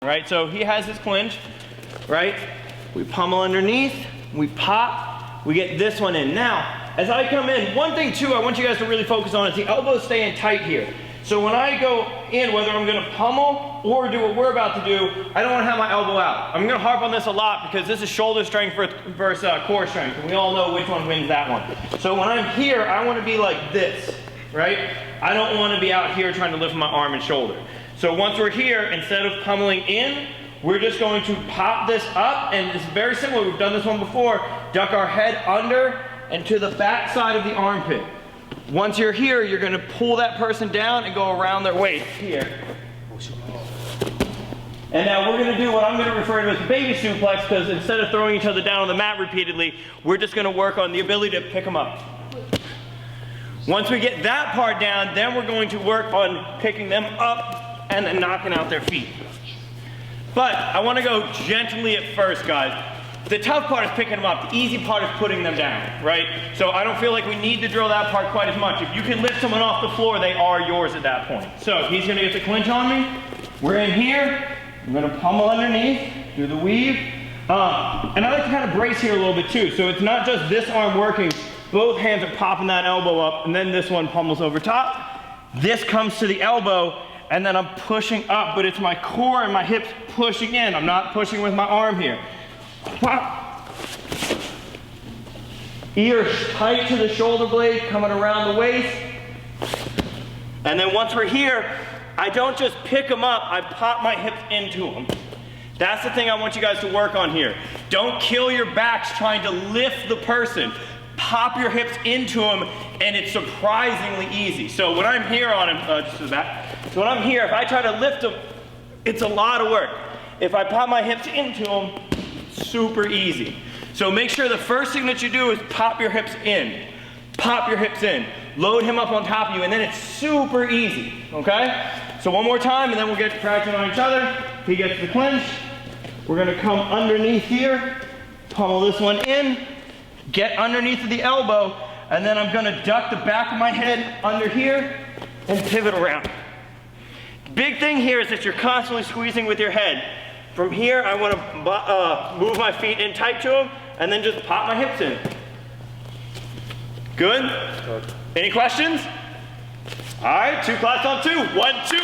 right? So he has his clinch, right? We pummel underneath, we pop, we get this one in. Now, as I come in, one thing too I want you guys to really focus on is the elbows staying tight here. So when I go in, whether I'm gonna pummel or do what we're about to do, I don't wanna have my elbow out. I'm gonna harp on this a lot because this is shoulder strength versus core strength, and we all know which one wins that one. So when I'm here, I wanna be like this, right? I don't wanna be out here trying to lift my arm and shoulder. So once we're here, instead of pummeling in, we're just going to pop this up, and it's very similar, we've done this one before, duck our head under and to the back side of the armpit. Once you're here, you're gonna pull that person down and go around their waist here. And now we're gonna do what I'm gonna refer to as baby suplex, because instead of throwing each other down on the mat repeatedly, we're just gonna work on the ability to pick them up. Once we get that part down, then we're going to work on picking them up and then knocking out their feet. But I want to go gently at first, guys. The tough part is picking them up. The easy part is putting them down, right? So I don't feel like we need to drill that part quite as much. If you can lift someone off the floor, they are yours at that point. So he's going to get the clinch on me. We're in here. I'm going to pummel underneath, do the weave. And I like to kind of brace here a little bit too. So it's not just this arm working. Both hands are popping that elbow up, and then this one pummels over top. This comes to the elbow, and then I'm pushing up, but it's my core and my hips pushing in. I'm not pushing with my arm here. Ears tight to the shoulder blade, coming around the waist. And then once we're here, I don't just pick them up, I pop my hips into them. That's the thing I want you guys to work on here. Don't kill your backs trying to lift the person. Pop your hips into them, and it's surprisingly easy. So when I'm here on him, just to the back. So when I'm here, if I try to lift him, it's a lot of work. If I pop my hips into him, super easy. So make sure the first thing that you do is pop your hips in. Pop your hips in. Load him up on top of you, and then it's super easy, okay? So one more time, and then we'll get practicing on each other. He gets the clinch. We're gonna come underneath here, pummel this one in, get underneath of the elbow, and then I'm gonna duck the back of my head under here and pivot around. Big thing here is that you're constantly squeezing with your head. From here, I want to move my feet in tight to them, and then just pop my hips in. Good? Any questions? All right, 2 claps on 2. 1, 2.